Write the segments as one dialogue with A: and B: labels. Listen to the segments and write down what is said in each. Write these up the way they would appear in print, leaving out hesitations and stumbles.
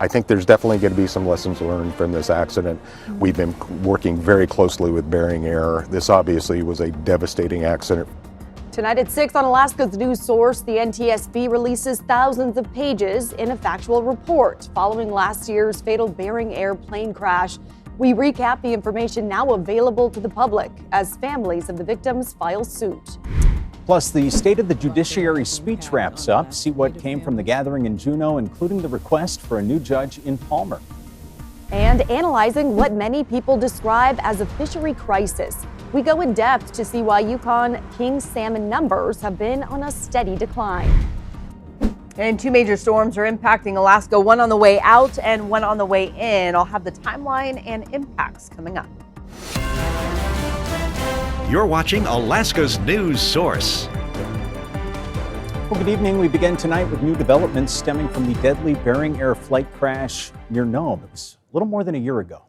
A: I think there's definitely going to be some lessons learned from this accident. We've been working very closely with Bering Air. This obviously was a devastating accident.
B: Tonight at 6 on Alaska's news source, the NTSB releases thousands of pages in a factual report following last year's fatal Bering Air plane crash. We recap the information now available to the public as families of the victims file suit.
C: Plus, the State of the Judiciary speech wraps up. See what came from the gathering in Juneau, including the request for a new judge in Palmer.
B: And analyzing what many people describe as a fishery crisis. We go in depth to see why Yukon king salmon numbers have been on a steady decline.
D: And two major storms are impacting Alaska, one on the way out and one on the way in. I'll have the timeline and impacts coming up.
E: You're watching Alaska's news source.
C: Well, good evening. We begin tonight with new developments stemming from the deadly Bering Air flight crash near Nome. It was a little more than a year ago.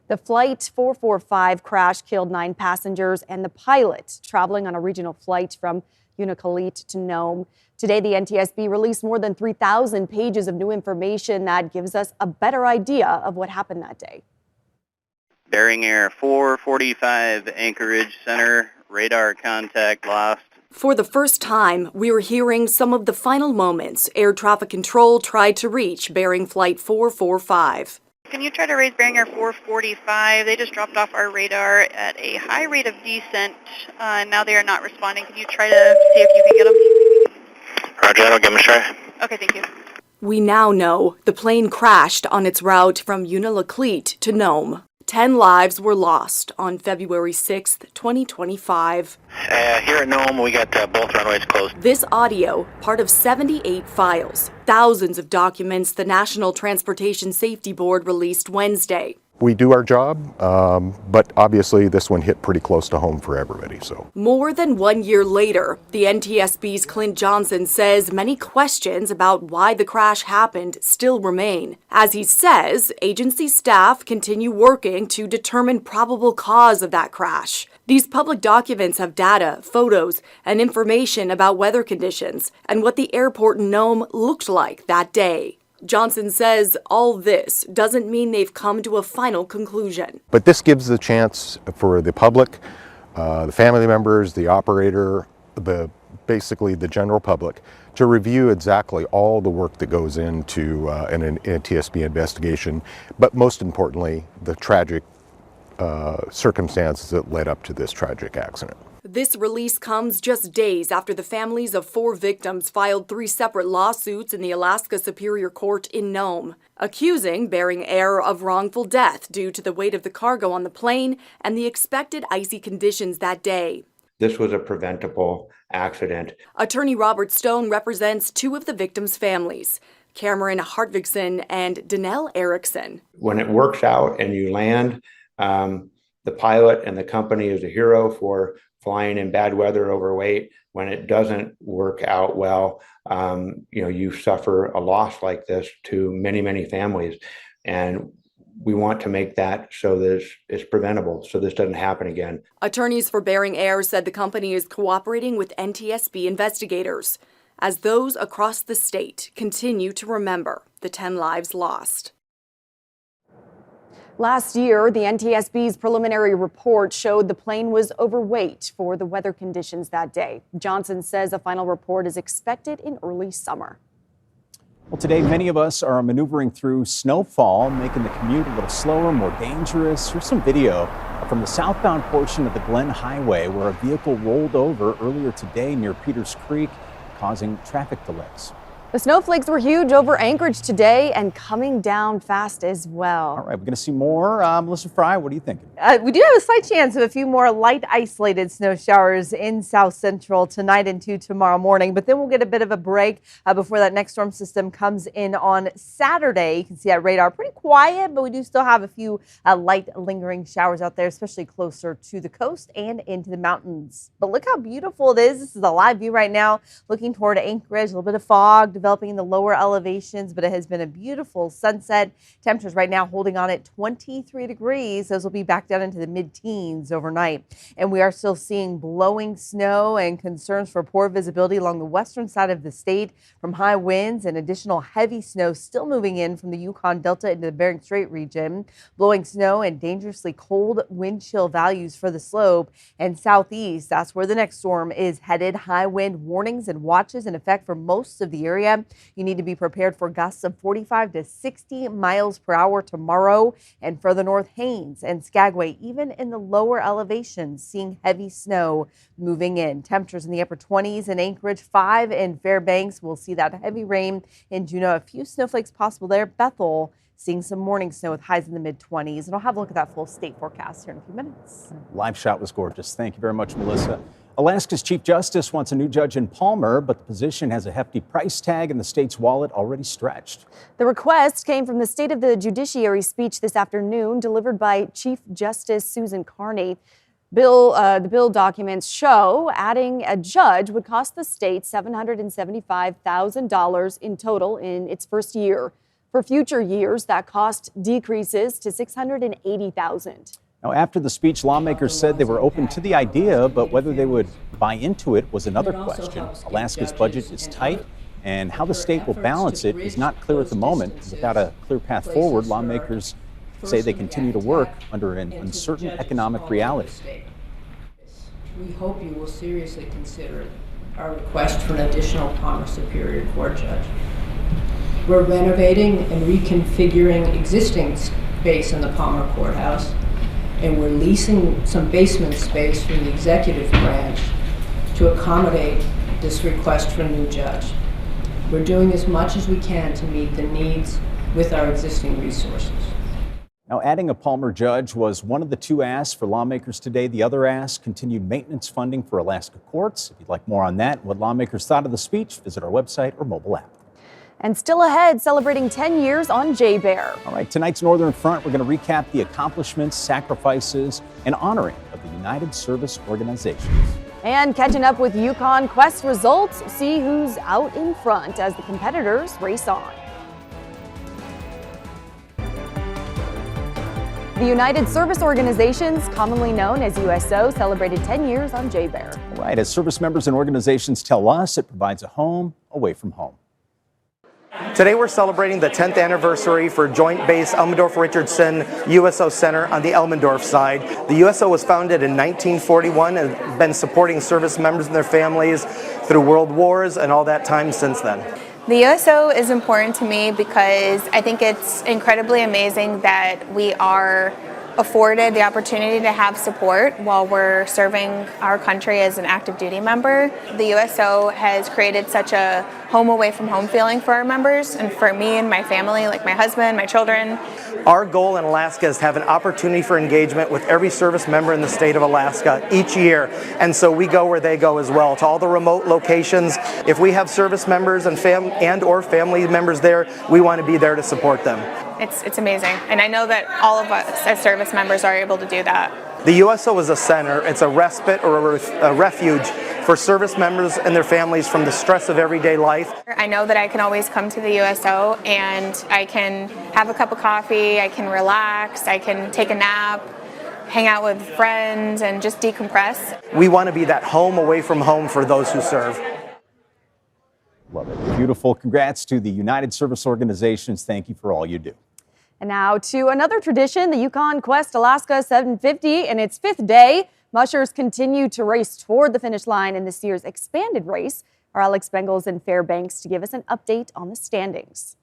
B: The Flight 445 crash killed 9 passengers and the pilot traveling on a regional flight from Unalakleet to Nome. Today, the NTSB released more than 3,000 pages of new information that gives us a better idea of what happened that day.
F: Bering Air 445 Anchorage Center, radar contact lost.
B: For the first time, we were hearing some of the final moments air traffic control tried to reach Bering Flight 445.
G: Can you try to raise Bering Air 445? They just dropped off our radar at a high rate of descent. Now they are not responding. Can you try to see if you can get them?
F: Roger, I'll give them a try.
G: Okay, thank you.
B: We now know the plane crashed on its route from Unalakleet to Nome. 10 lives were lost on February 6th, 2025.
F: Here at Nome, we got both runways closed.
B: This audio, part of 78 files, thousands of documents the National Transportation Safety Board released Wednesday.
A: We do our job, but obviously this one hit pretty close to home for everybody. So
B: More than 1 year later, the NTSB's Clint Johnson says many questions about why the crash happened still remain. As he says, agency staff continue working to determine probable cause of that crash. These public documents have data, photos, and information about weather conditions and what the airport in Nome looked like that day. Johnson says all this doesn't mean they've come to a final conclusion.
A: but this gives the chance for the public, the family members, the operator, basically the general public, to review exactly all the work that goes into an NTSB investigation, but most importantly, the tragic circumstances that led up to this tragic accident.
B: This release comes just days after the families of 4 victims filed 3 separate lawsuits in the Alaska Superior Court in Nome, accusing Bering Air of wrongful death due to the weight of the cargo on the plane and the expected icy conditions that day.
H: This was a preventable accident.
B: Attorney Robert Stone represents 2 of the victims' families, Cameron Hartvigsen and Danelle Erickson.
H: When it works out and you land, the pilot and the company is a hero for flying in bad weather overweight. When it doesn't work out well, you suffer a loss like this to many, many families. And we want to make that so that it's preventable, so this doesn't happen again.
B: Attorneys for Bering Air said the company is cooperating with NTSB investigators as those across the state continue to remember the 10 lives lost. Last year, the NTSB's preliminary report showed the plane was overweight for the weather conditions that day. Johnson says a final report is expected in early summer.
C: Well, today, many of us are maneuvering through snowfall, making the commute a little slower, more dangerous. Here's some video from the southbound portion of the Glen Highway where a vehicle rolled over earlier today near Peters Creek, causing traffic delays.
B: The snowflakes were huge over Anchorage today and coming down fast as well.
C: All right, we're going to see more. Melissa Fry, what are you thinking?
D: We do have a slight chance of a few more light isolated snow showers in South Central tonight into tomorrow morning, but then we'll get a bit of a break before that next storm system comes in on Saturday. You can see that radar pretty quiet, but we do still have a few light lingering showers out there, especially closer to the coast and into the mountains. But look how beautiful it is. This is a live view right now, looking toward Anchorage, a little bit of fog developing in the lower elevations, but it has been a beautiful sunset. Temperatures right now holding on at 23 degrees. Those will be back down into the mid-teens overnight. And we are still seeing blowing snow and concerns for poor visibility along the western side of the state from high winds and additional heavy snow still moving in from the Yukon Delta into the Bering Strait region. Blowing snow and dangerously cold wind chill values for the slope and southeast. That's where the next storm is headed. High wind warnings and watches in effect for most of the area. You need to be prepared for gusts of 45 to 60 miles per hour tomorrow. And further north, Haines and Skagway, even in the lower elevations, seeing heavy snow moving in. Temperatures in the upper 20s in Anchorage, 5 in Fairbanks. We'll see that heavy rain in Juneau. A few snowflakes possible there. Bethel seeing some morning snow with highs in the mid-20s. And I'll have a look at that full state forecast here in a few minutes.
C: Live shot was gorgeous. Thank you very much, Melissa. Alaska's Chief Justice wants a new judge in Palmer, but the position has a hefty price tag and the state's wallet already stretched.
B: The request came from the State of the Judiciary speech this afternoon, delivered by Chief Justice Susan Carney. The bill documents show adding a judge would cost the state $775,000 in total in its first year. For future years, that cost decreases to $680,000.
C: Now, after the speech, lawmakers said they were open to the idea, but whether they would buy into it was another question. Alaska's budget is tight, and how the state will balance it is not clear at the moment. Without a clear path forward, lawmakers say they continue to work under an uncertain economic reality.
I: We hope you will seriously consider our request for an additional Palmer Superior Court judge. We're renovating and reconfiguring existing space in the Palmer Courthouse, and we're leasing some basement space from the executive branch to accommodate this request for a new judge. We're doing as much as we can to meet the needs with our existing resources.
C: Now, adding a Palmer judge was one of the two asks for lawmakers today. The other ask, continued maintenance funding for Alaska courts. If you'd like more on that and what lawmakers thought of the speech, visit our website or mobile app.
B: And still ahead, celebrating 10 years on JBER.
C: All right, tonight's Northern Front, we're going to recap the accomplishments, sacrifices, and honoring of the United Service Organizations.
B: And catching up with Yukon Quest results, see who's out in front as the competitors race on. The United Service Organizations, commonly known as USO, celebrated 10 years on JBER.
C: All right, as service members and organizations tell us, it provides a home away from home.
J: Today we're celebrating the 10th anniversary for Joint Base Elmendorf-Richardson USO Center on the Elmendorf side. The USO was founded in 1941 and has been supporting service members and their families through world wars and all that time since then.
K: The USO is important to me because I think it's incredibly amazing that we are afforded the opportunity to have support while we're serving our country as an active duty member. The USO has created such a home away from home feeling for our members and for me and my family, like my husband, my children.
J: Our goal in Alaska is to have an opportunity for engagement with every service member in the state of Alaska each year. And so we go where they go as well, to all the remote locations. If we have service members and or family members there, we want to be there to support them.
K: It's amazing. And I know that all of us as service members are able to do that.
J: The USO is a center. It's a respite or a refuge for service members and their families from the stress of everyday life.
K: I know that I can always come to the USO and I can have a cup of coffee, I can relax, I can take a nap, hang out with friends and just decompress.
J: We want to be that home away from home for those who serve.
C: Love it. Beautiful. Congrats to the United Service Organizations. Thank you for all you do.
B: And now to another tradition, the Yukon Quest Alaska 750 in its 5th day. Mushers continue to race toward the finish line in this year's expanded race. Our Alex Bengals in Fairbanks to give us an update on the standings.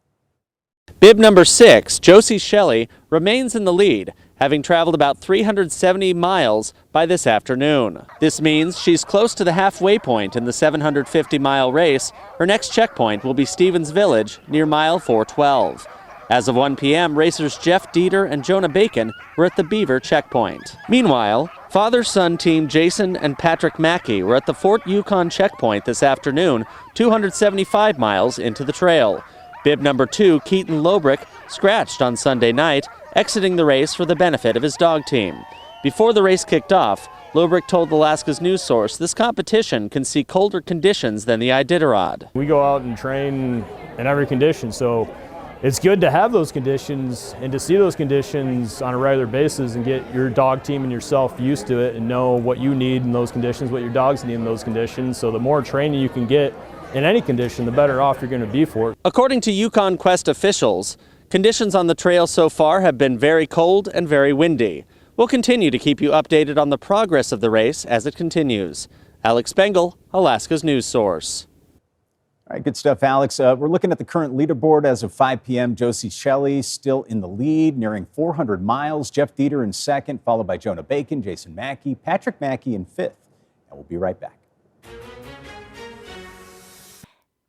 L: Bib number 6, Josie Shelley, remains in the lead, having traveled about 370 miles by this afternoon. This means she's close to the halfway point in the 750-mile race. Her next checkpoint will be Stevens Village near mile 412. As of 1 p.m., racers Jeff Dieter and Jonah Bacon were at the Beaver checkpoint. Meanwhile, father-son team Jason and Patrick Mackey were at the Fort Yukon checkpoint this afternoon, 275 miles into the trail. Bib number 2, Keaton Lobrick, scratched on Sunday night, exiting the race for the benefit of his dog team. Before the race kicked off, Lubrick told Alaska's news source this competition can see colder conditions than the Iditarod.
M: We go out and train in every condition, so it's good to have those conditions and to see those conditions on a regular basis and get your dog team and yourself used to it and know what you need in those conditions, what your dogs need in those conditions. So the more training you can get in any condition, the better off you're going to be for it.
L: According to Yukon Quest officials, conditions on the trail so far have been very cold and very windy. We'll continue to keep you updated on the progress of the race as it continues. Alex Bengal, Alaska's news source.
C: All right, good stuff, Alex. We're looking at the current leaderboard as of 5 p.m. Josie Shelley still in the lead, nearing 400 miles. Jeff Dieter in second, followed by Jonah Bacon, Jason Mackey, Patrick Mackey in fifth. And we'll be right back.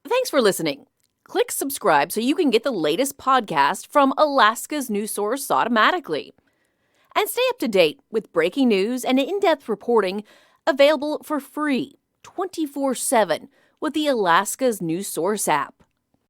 N: Thanks for listening. Click subscribe so you can get the latest podcast from Alaska's news source automatically. And stay up to date with breaking news and in-depth reporting available for free 24/7 with the Alaska's news source app.